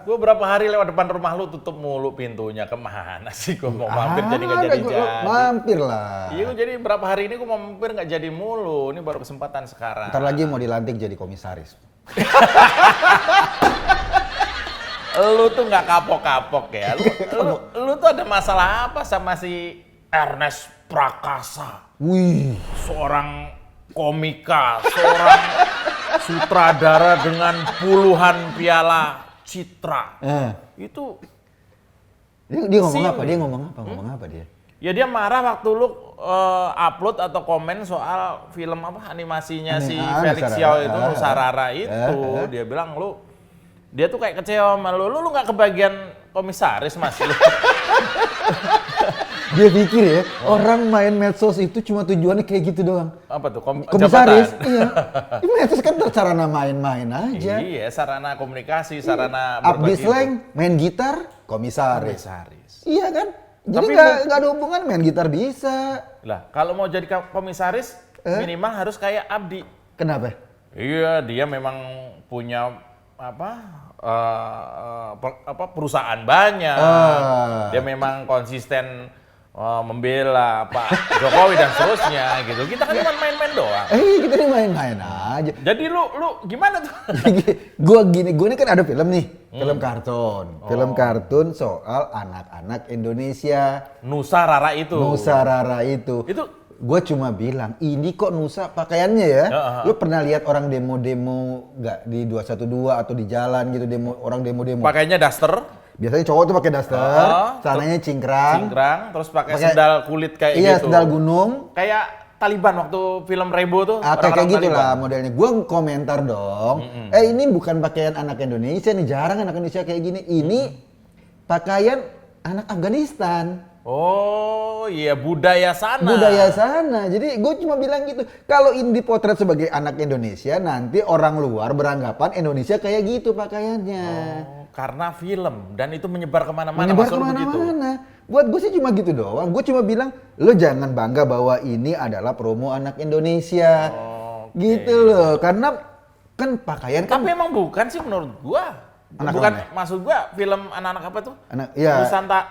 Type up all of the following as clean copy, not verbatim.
Gue berapa hari lewat depan rumah lu tutup mulu pintunya. Kemana sih gue mau mampir jadi nggak jadi. Mampir lah. Iya, jadi berapa hari ini gue mau mampir nggak jadi mulu. Ini baru kesempatan sekarang. Ntar lagi mau dilantik jadi komisaris. Lu tuh nggak kapok-kapok ya. Lu tuh ada masalah apa sama si Ernest Prakasa? Wih. Seorang komika, seorang sutradara dengan puluhan piala citra. Itu dia ngomong apa? Dia ngomong apa dia? ya dia marah waktu lu upload atau komen soal film apa animasinya si Felix Xiao itu, Nusarara itu. Dia bilang dia tuh kayak kecewa sama lu nggak kebagian komisaris Mas. Dia pikir ya, orang main medsos itu cuma tujuannya kayak gitu doang. Apa tuh? Komisaris? Iya. Ini medsos kan sarana main-main aja. Iya, sarana komunikasi, sarana update slang, main gitar, komisaris. Iya kan? Jadi nggak ada hubungan, main gitar bisa. Lah, kalau mau jadi komisaris, minimal harus kayak Abdi. Kenapa? Iya, dia memang punya perusahaan banyak. Dia memang konsisten membela Pak Jokowi dan seterusnya gitu. Kita kan cuma main-main doang. Kita ini main-main aja. Jadi lu gimana tuh? Gua ini kan ada film nih, film kartun. Film kartun soal anak-anak Indonesia. Nusarara itu. Itu gue cuma bilang, ini kok Nusa pakaiannya ya? Lu pernah lihat orang demo-demo nggak di 212 atau di jalan gitu, orang demo-demo? Pakainya daster. Biasanya cowok tuh pakai daster, celananya cingkrang, terus pakai sendal kulit kayak gitu. Iya, sendal gunung. Kayak Taliban waktu film Rebo tuh. Kayak gitu lah modelnya. Gue komentar dong, ini bukan pakaian anak Indonesia nih, jarang anak Indonesia kayak gini. Ini pakaian anak Afghanistan. Oh iya, budaya sana. Jadi gue cuma bilang gitu. Kalau ini dipotret sebagai anak Indonesia, nanti orang luar beranggapan Indonesia kayak gitu pakaiannya. Karena film dan itu menyebar kemana-mana. Buat gue sih cuma gitu doang. Gue cuma bilang, lo jangan bangga bahwa ini adalah promo anak Indonesia. Gitu loh. Karena kan pakaian kan. Tapi emang bukan sih menurut gue. Maksud gua film anak-anak apa tuh?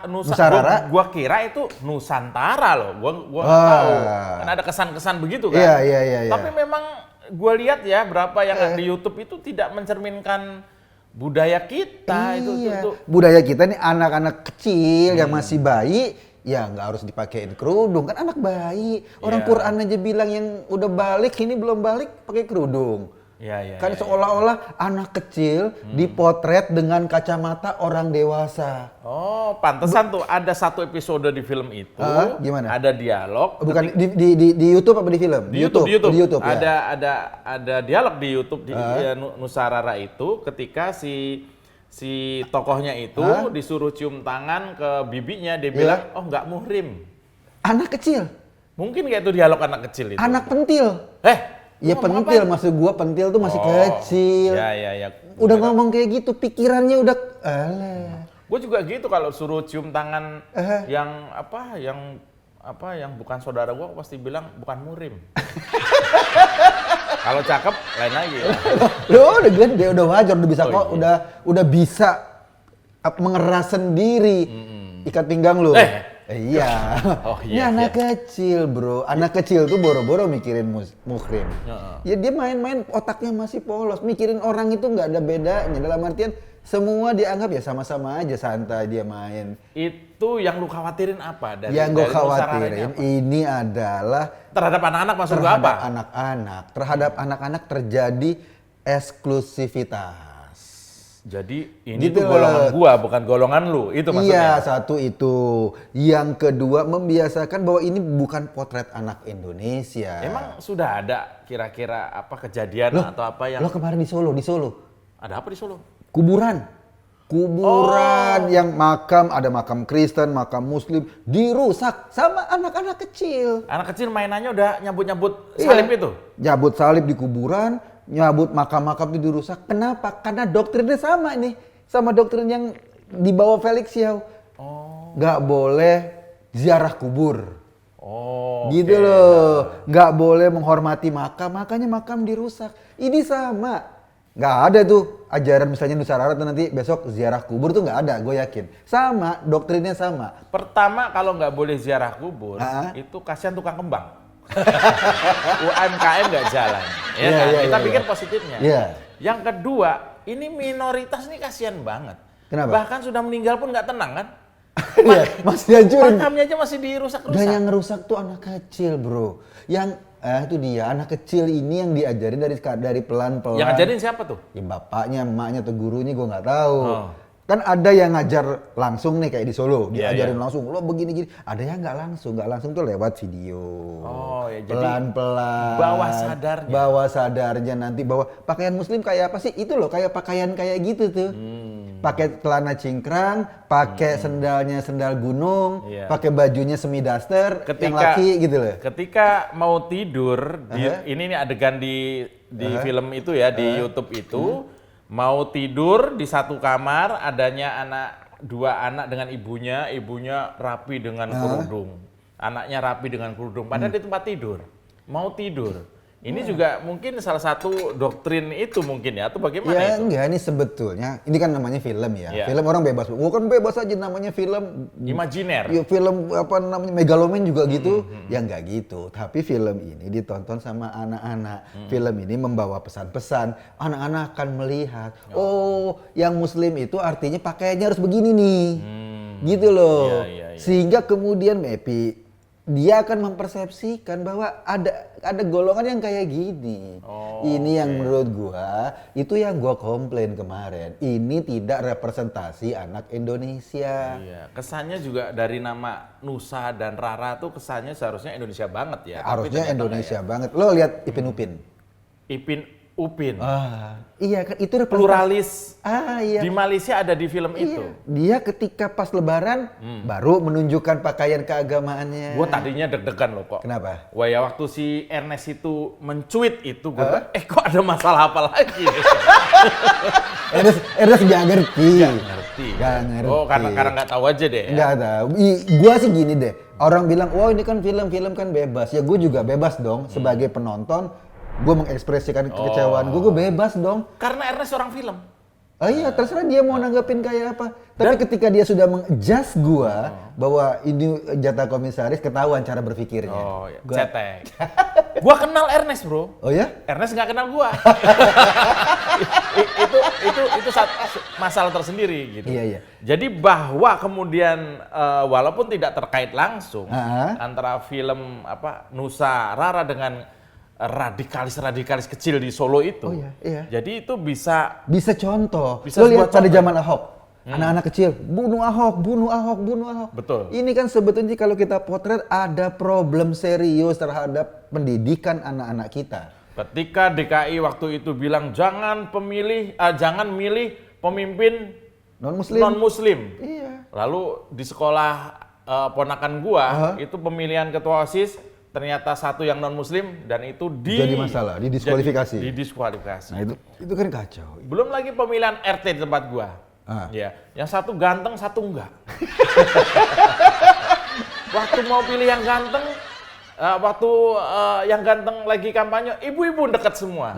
Nusantara. Gua kira itu Nusantara loh. Gua nggak tahu. Kan ada kesan-kesan begitu kan. Iya. Tapi memang gua lihat ya berapa yang di YouTube itu tidak mencerminkan budaya kita. Itu. Budaya kita nih anak-anak kecil yang masih bayi, ya nggak harus dipakein kerudung kan anak bayi. Orang Quran aja bilang yang udah balik ini belum balik pakai kerudung. Seolah-olah anak kecil dipotret dengan kacamata orang dewasa. Oh, pantesan tuh ada satu episode di film itu. Gimana? Ada dialog. Bukan di YouTube apa di film? Di YouTube. Ya. Ada dialog di YouTube di Nusarara itu ketika si tokohnya itu disuruh cium tangan ke bibinya, dia bilang, "Oh, nggak muhrim." Anak kecil. Mungkin kayak itu dialog anak kecil itu. Anak pentil. Ya pentil, maksud gua pentil tuh masih kecil. Ya. Udah ngomong kayak gitu, pikirannya udah Gue juga gitu kalau suruh cium tangan yang bukan saudara gua pasti bilang bukan muhrim. Kalau cakep lain lagi. Udah gede, udah wajar, udah bisa udah bisa mengeras sendiri. Ikat pinggang lu. Iya. Ini anak kecil, bro. Anak kecil tuh boro-boro mikirin muhrim. Ya dia main-main, otaknya masih polos. Mikirin orang itu nggak ada bedanya. Dalam artian semua dianggap ya sama-sama aja, santai dia main. Itu yang lu khawatirin apa? Yang gue khawatirin ini adalah terhadap anak-anak, maksud gue apa? Terhadap anak-anak terjadi eksklusivitas. Jadi ini gitu tuh golongan gua, bukan golongan lu, itu maksudnya? Iya, satu itu. Yang kedua, membiasakan bahwa ini bukan potret anak Indonesia. Emang sudah ada kira-kira apa kejadian atau apa yang... Lo kemarin di Solo. Ada apa di Solo? Kuburan yang ada makam Kristen, makam Muslim, dirusak sama anak-anak kecil. Anak kecil mainannya udah nyabut-nyabut salib itu? Nyabut salib di kuburan, nyabut makam-makam itu dirusak. Kenapa? Karena doktrinnya sama nih, sama doktrin yang dibawa Felix Xiao. Nggak boleh ziarah kubur. Gitu loh. Nggak boleh menghormati makam, makanya makam dirusak. Ini sama. Nggak ada tuh ajaran misalnya Nusa Rara tuh nanti besok ziarah kubur tuh nggak ada, gue yakin. Sama, doktrinnya sama. Pertama kalau nggak boleh ziarah kubur, itu kasihan tukang kembang. UMKM nggak jalan, ya kan? Kita pikir positifnya. Yang kedua, ini minoritas nih kasihan banget. Kenapa? Bahkan sudah meninggal pun nggak tenang kan? Masih dihancurin. Makamnya aja masih dirusak-rusak. Dan yang ngerusak tuh anak kecil, bro. Yang itu dia, anak kecil ini yang diajarin dari pelan-pelan. Yang ngajarin siapa tuh? Ya bapaknya, emaknya, atau gurunya gue nggak tahu. Kan ada yang ngajar langsung nih kayak di Solo, diajarin langsung, lo begini-gini. Ada yang nggak langsung tuh lewat video. Pelan-pelan. Bawah sadarnya nanti bahwa pakaian muslim kayak apa sih? Itu loh, kayak pakaian kayak gitu tuh. Pakai celana cingkrang, pakai sendalnya sendal gunung, pakai bajunya semi daster, yang laki gitu loh. Ketika mau tidur, ini nih adegan di film itu ya, di YouTube itu, mau tidur di satu kamar, adanya dua anak dengan ibunya rapi dengan kerudung, anaknya rapi dengan kerudung, padahal di tempat tidur, mau tidur. Ini juga mungkin salah satu doktrin itu mungkin ya, atau bagaimana ya, itu? Enggak, ini sebetulnya, ini kan namanya film ya. Film orang bebas, kan bebas aja namanya film. Imajiner. Ya, film apa namanya, megaloman juga gitu. Ya enggak gitu, tapi film ini ditonton sama anak-anak. Film ini membawa pesan-pesan, anak-anak akan melihat, yang muslim itu artinya pakaiannya harus begini nih. Gitu loh. Sehingga kemudian Mepi, dia akan mempersepsikan bahwa ada golongan yang kayak gini. Ini yang menurut gua, itu yang gua komplain kemarin. Ini tidak representasi anak Indonesia. Iya, kesannya juga dari nama Nusa dan Rara tuh kesannya seharusnya Indonesia banget ya. Harusnya Indonesia banget. Lo lihat Ipin Upin. Upin. Iya kan, itu pluralis. Iya. Di Malaysia ada di film itu. Dia ketika pas Lebaran baru menunjukkan pakaian keagamaannya. Gue tadinya deg-degan loh kok. Kenapa? Wah ya waktu si Ernest itu mencuit itu, gue kok ada masalah apa lagi? Ernest nggak ngerti. Gak ngerti. Oh karena nggak tahu aja deh. Nggak tahu. Gue sih gini deh. Orang bilang, wah ini kan film kan bebas. Ya gue juga bebas dong sebagai penonton. Gue mengekspresikan kekecewaan gue bebas dong. Karena Ernest orang film. Oh iya, terserah dia mau nanggepin kayak apa. Tapi ketika dia sudah mengadjust gue bahwa ini jatah komisaris, ketahuan cara berpikirnya. Oh iya, cetek. Gue kenal Ernest bro. Oh ya? Ernest nggak kenal gue. itu masalah tersendiri gitu. Iya. Jadi bahwa kemudian walaupun tidak terkait langsung antara film Nusa Rara dengan radikalis kecil di Solo itu. Iya. Jadi itu bisa contoh. Bisa lo lihat pada contoh. zaman Ahok. Anak-anak kecil bunuh Ahok. Betul. Ini kan sebetulnya kalau kita potret ada problem serius terhadap pendidikan anak-anak kita. Ketika DKI waktu itu bilang jangan milih pemimpin non muslim. Iya. Lalu di sekolah ponakan gua itu pemilihan ketua OSIS ternyata satu yang non muslim dan itu jadi masalah, didiskualifikasi. Nah, itu kan kacau. Belum lagi pemilihan RT di tempat gua. Ya, yang satu ganteng, satu enggak. Waktu mau pilih yang ganteng, yang ganteng lagi kampanye, ibu-ibu deket semua.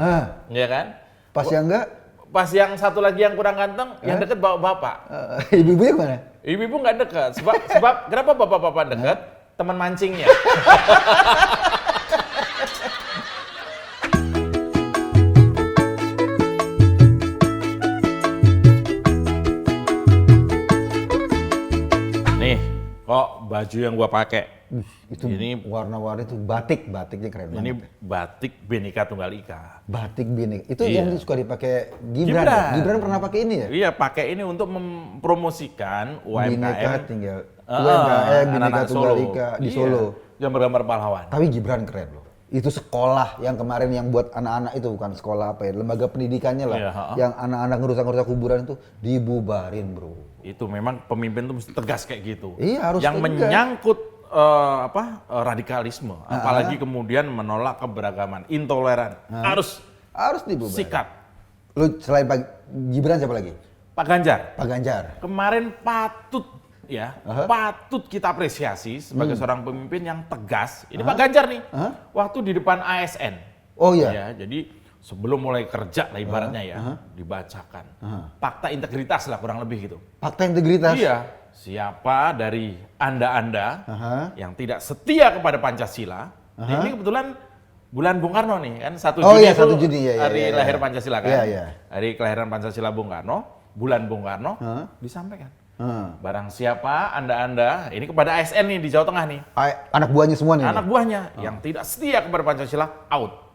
Ya kan? Pas yang enggak? Pas yang satu lagi yang kurang ganteng, yang deket bapak-bapak. Ibu-ibu yang mana? Ibu-ibu nggak deket. Sebab kenapa bapak-bapak deket? Teman mancingnya. Nih, kok baju yang gua pakai. Itu ini warna-warni itu batiknya keren banget. Ini batik Bhinneka Tunggal Ika. Batik Bhinneka. Itu yang suka dipakai Gibran. Gibran pernah pakai ini ya? Iya, pakai ini untuk mempromosikan UMKM. Bhinneka Tunggal Ika di Solo. Yang bergambar pahlawan. Tapi Gibran keren loh. Itu sekolah yang kemarin yang buat anak-anak itu, bukan sekolah apa ya, lembaga pendidikannya lah. Yang anak-anak ngerusak kuburan itu dibubarin bro. Itu memang pemimpin tuh mesti tegas kayak gitu. Iya, harus yang tegas. Menyangkut radikalisme, apalagi kemudian menolak keberagaman, intoleran, harus dibubarin. sikat. Lu selain Gibran siapa lagi? Pak Ganjar. Kemarin patut kita apresiasi sebagai seorang pemimpin yang tegas. Ini Pak Ganjar nih, waktu di depan ASN. Oh iya. Ya, jadi sebelum mulai kerja lah ibaratnya ya, dibacakan. Fakta integritas lah kurang lebih gitu. Fakta integritas? Iya. Siapa dari Anda yang tidak setia kepada Pancasila, ini kebetulan bulan Bung Karno nih kan 1 Juni itu 1 Juni, hari lahir Pancasila kan. Iya. Hari kelahiran Pancasila Bung Karno, bulan Bung Karno disampaikan. Barang siapa Anda, ini kepada ASN nih di Jawa Tengah nih. Anak buahnya semua nih? Anak buahnya yang tidak setia kepada Pancasila, out.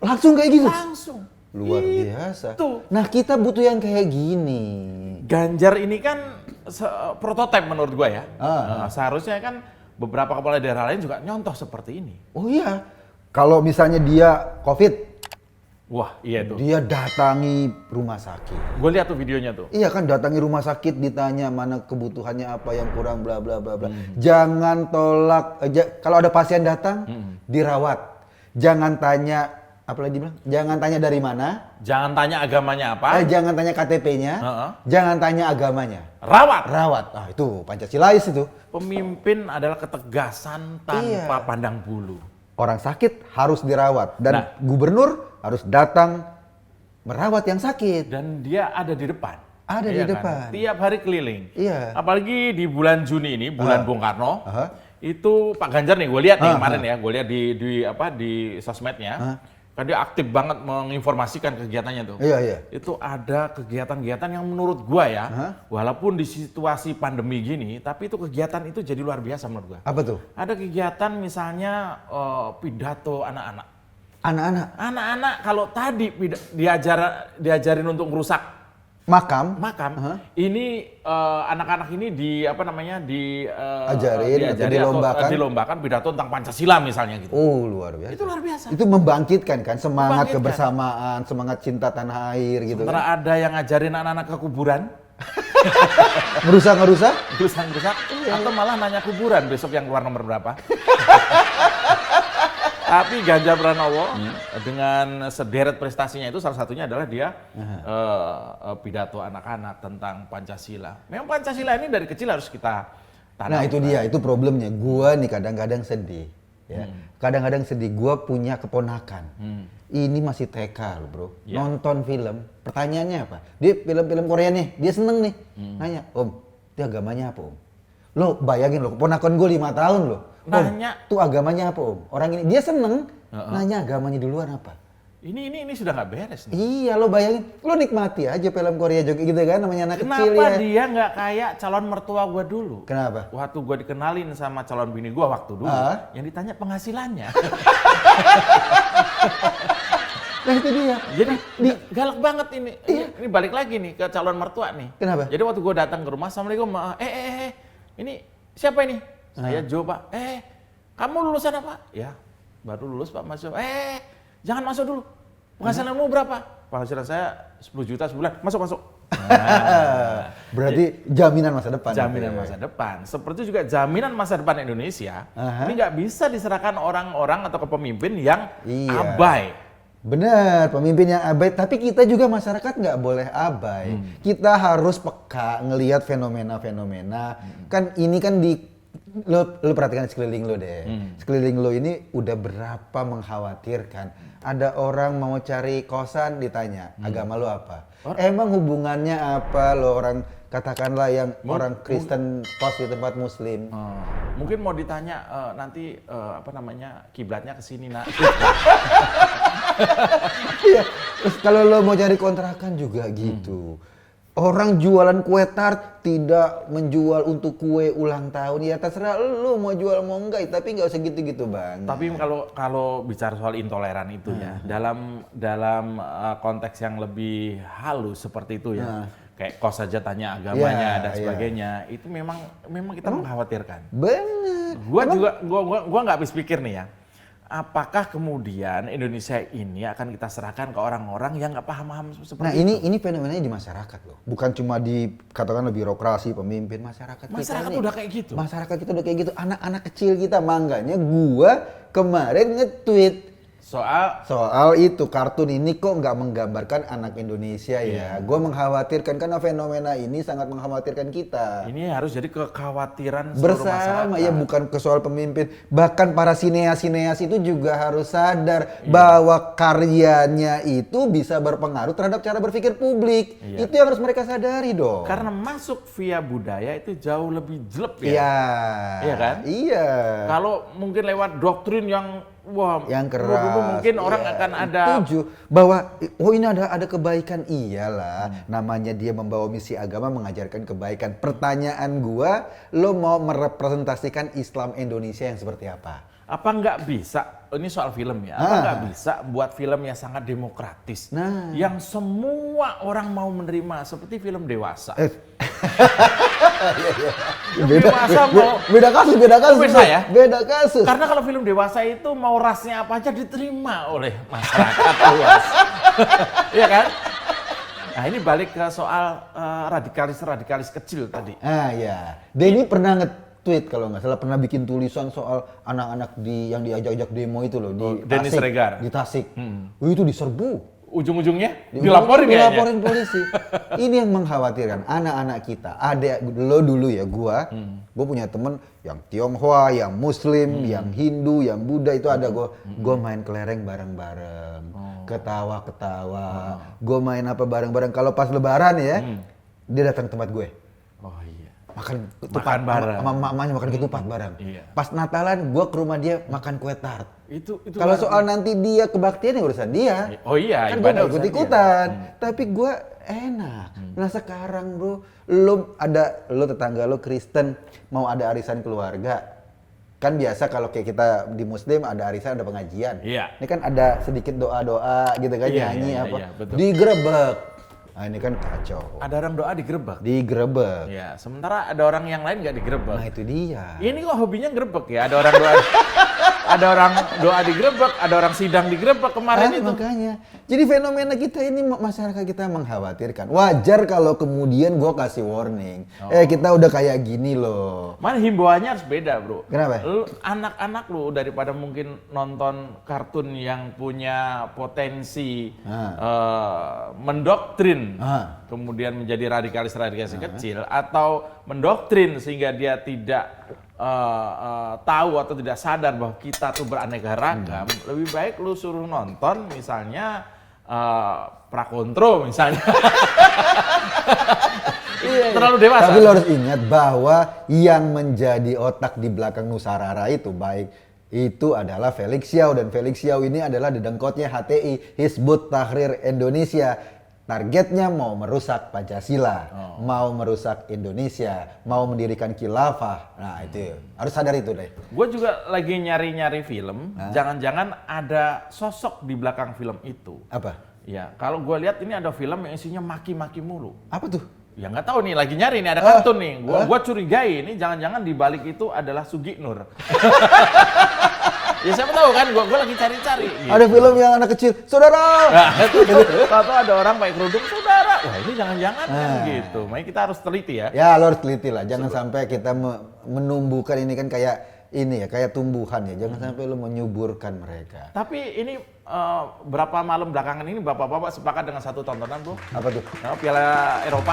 Langsung kayak gitu? Langsung. Luar biasa. Itu. Nah kita butuh yang kayak gini. Ganjar ini kan prototipe menurut gua ya. Seharusnya kan beberapa kepala daerah lain juga nyontoh seperti ini. Oh iya. Kalau misalnya dia COVID. Wah iya tuh. Dia datangi rumah sakit. Gue lihat tuh videonya tuh. Iya kan, datangi rumah sakit, ditanya mana kebutuhannya apa yang kurang, bla bla bla bla. Jangan tolak, kalau ada pasien datang, dirawat. Jangan tanya, apalagi bilang, jangan tanya dari mana. Jangan tanya agamanya apa. Jangan tanya KTP-nya. Jangan tanya agamanya. Rawat. Rawat. Ah itu Pancasilais itu. Pemimpin adalah ketegasan tanpa pandang bulu. Orang sakit harus dirawat dan gubernur harus datang merawat yang sakit. Dan dia ada di depan. Ada di depan. Tiap hari keliling. Iya. Apalagi di bulan Juni ini, bulan Bung Karno. Itu Pak Ganjar nih, gue lihat nih kemarin ya, gue lihat di sosmednya. Kan dia aktif banget menginformasikan kegiatannya tuh. Iya. Itu ada kegiatan-kegiatan yang menurut gua ya, walaupun di situasi pandemi gini, tapi itu kegiatan itu jadi luar biasa menurut gua. Apa tuh? Ada kegiatan misalnya pidato anak-anak. Anak-anak kalau tadi diajarin untuk merusak makam. Ini anak-anak ini diajarin atau dilombakan pidato tentang Pancasila misalnya gitu. Oh luar biasa. Itu luar biasa. Itu membangkitkan kan semangat kebersamaan, semangat cinta tanah air gitu. Sementara kan. ada yang ngajarin anak-anak ke kuburan. Ngerusak? Atau malah nanya kuburan besok yang keluar nomor berapa. Tapi Ganjar Pranowo dengan sederet prestasinya itu salah satunya adalah dia pidato anak-anak tentang Pancasila. Memang Pancasila ini dari kecil harus kita tanamkan. Nah itu dia, itu problemnya. Gua nih kadang-kadang sedih. Ya. Kadang-kadang sedih, gua punya keponakan. Ini masih TK loh bro, nonton film. Pertanyaannya apa? Dia film-film Korea nih, dia seneng nih. Nanya, Om, itu agamanya apa Om? Lo bayangin lo, keponakan gue 5 tahun loh. Nanya, tuh agamanya apa Om? Orang ini dia seneng, nanya agamanya duluan apa? Ini sudah nggak beres nih. Iya lo bayangin, lo nikmati aja film Korea juga gitu kan, namanya anak kecil ya. Kenapa dia nggak kayak calon mertua gue dulu? Kenapa? Waktu gue dikenalin sama calon bini gue waktu dulu, yang ditanya penghasilannya. Nah itu dia. Jadi galak banget ini. Ini balik lagi nih ke calon mertua nih. Kenapa? Jadi waktu gue datang ke rumah, Assalamualaikum, ini siapa ini? Saya Jo Pak. Kamu lulusan apa? Ya, baru lulus Pak, masuk. Jangan masuk dulu. Penghasilanmu berapa? Penghasilan saya 10 juta sebulan. Masuk. Nah, berarti jaminan masa depan. Jaminan masa depan. Seperti juga jaminan masa depan Indonesia. Ini nggak bisa diserahkan orang-orang atau ke pemimpin yang abai. Benar, pemimpin yang abai. Tapi kita juga masyarakat nggak boleh abai. Kita harus peka ngelihat fenomena-fenomena. Kan ini kan lo perhatikan sekeliling lo deh. Sekeliling lo ini udah berapa mengkhawatirkan. Ada orang mau cari kosan ditanya, agama lo apa? Emang hubungannya apa lo orang katakanlah yang orang Kristen kos di tempat Muslim? Mungkin mau ditanya nanti kiblatnya ke sini nak. Iya. Terus kalau lo mau cari kontrakan juga gitu. Orang jualan kue tart tidak menjual untuk kue ulang tahun, ya terserah lu mau jual mau enggak, tapi nggak usah gitu-gitu bang. Tapi kalau bicara soal intoleran itu ya, dalam konteks yang lebih halus seperti itu ya, kayak kos saja tanya agamanya dan sebagainya, itu memang kita mengkhawatirkan. Bener. Gua nggak habis pikir nih ya. Apakah kemudian Indonesia ini akan kita serahkan ke orang-orang yang nggak paham seperti itu? Nah ini fenomenanya di masyarakat loh, bukan cuma di katakanlah birokrasi, pemimpin, masyarakat kita udah kayak gitu. Masyarakat kita udah kayak gitu, anak-anak kecil kita, makanya gua kemarin nge-tweet Soal itu kartun ini kok nggak menggambarkan anak Indonesia ya. Gue mengkhawatirkan karena fenomena ini sangat mengkhawatirkan kita. Ini harus jadi kekhawatiran seluruh Bersama masyarakat. ya, bukan ke soal pemimpin. Bahkan para sineas-sineas itu juga harus sadar bahwa karyanya itu bisa berpengaruh terhadap cara berpikir publik. Itu yang harus mereka sadari dong. Karena masuk via budaya itu jauh lebih jelek ya. Iya. Iya kan? Iya. Kalau mungkin lewat doktrin yang yang keras. dulu mungkin orang akan ada setuju bahwa ini ada kebaikan, iyalah. Namanya dia membawa misi agama mengajarkan kebaikan. Pertanyaan gua, lo mau merepresentasikan Islam Indonesia yang seperti apa? apa nggak bisa, ini soal film ya, apa nggak bisa buat film yang sangat demokratis, yang semua orang mau menerima seperti film dewasa. Beda kasus. Bisa ya? Beda kasus. Karena kalau film dewasa itu mau rasnya apa aja diterima oleh masyarakat luas. Iya kan? Nah ini balik ke soal radikalis kecil tadi. Ya. Denny pernah nge-tweet kalau nggak salah, pernah bikin tulisan soal anak-anak yang diajak-ajak demo itu loh, di Denny Tasik. Siregar. Di Tasik. Itu diserbu. Ujung-ujungnya dilaporin polisi. Ini yang mengkhawatirkan anak-anak kita. Ada lo dulu ya, gua punya temen yang Tionghoa, yang Muslim, yang Hindu, yang Buddha, itu ada gua main kelereng bareng-bareng, ketawa-ketawa, gua main apa bareng-bareng. Kalau pas Lebaran ya, dia datang ke tempat gue. Oh iya. Makan ketupat bareng. sama mamanya, makan ketupat bareng. Iya. Pas Natalan gua ke rumah dia makan kue tart. Itu Kalau soal nanti dia kebaktian ya urusan dia. Oh iya, kan gue ibadah ikut ikutan. Tapi gue enak. Nah sekarang bro, lo tetangga lo Kristen mau ada arisan keluarga. Kan biasa kalau kayak kita di Muslim ada arisan, ada pengajian. Iya. Ini kan ada sedikit doa-doa gitu kan, nyanyi apa. Iya, betul. Digerebek. Nah ini kan kacau. Ada orang doa digerebek. Digerebek. Ya, sementara ada orang yang lain nggak digerebek. Nah itu dia. Ini kok hobinya gerebek ya? Ada orang doa, ada orang doa digerebek, ada orang sidang digerebek kemarin itu. Makanya. Jadi fenomena kita ini, masyarakat kita mengkhawatirkan. Wajar kalau kemudian gue kasih warning. Kita udah kayak gini loh. Mana himbauannya harus beda bro. Kenapa? Lu, anak-anak lu daripada mungkin nonton kartun yang punya potensi mendoktrin, kemudian menjadi radikalis kecil, atau mendoktrin sehingga dia tidak tahu atau tidak sadar bahwa kita tuh beraneka ragam. Lebih baik lu suruh nonton misalnya Prakontro misalnya. Terlalu dewasa. Tapi lo harus ingat bahwa yang menjadi otak di belakang Nusarara itu itu adalah Felix Xiao, dan Felix Xiao ini adalah dedengkotnya HTI, Hizbut Tahrir Indonesia. Targetnya mau merusak Pancasila, mau merusak Indonesia, mau mendirikan khilafah. Nah itu harus sadar itu deh. Gue juga lagi nyari-nyari film, jangan-jangan ada sosok di belakang film itu. Apa? Ya, kalau gue lihat ini ada film yang isinya maki-maki mulu. Apa tuh? Ya nggak tahu nih, lagi nyari nih, ada kartun nih. Gua curigai ini jangan-jangan di balik itu adalah Sugi Nur. Ya siapa tahu kan, gua lagi cari-cari. Gitu. Ada film yang anak kecil, saudara. Nah, kalau ada orang pakai kerudung, saudara. Wah ini jangan-jangan kan gitu. Makanya kita harus teliti ya. Ya lo harus teliti lah, jangan sampai kita menumbuhkan ini kan kayak ini ya, kayak tumbuhan ya. Jangan sampai lo menyuburkan mereka. Tapi ini berapa malam belakangan ini bapak-bapak sepakat dengan satu tontonan bro. Apa tuh? Piala Eropa.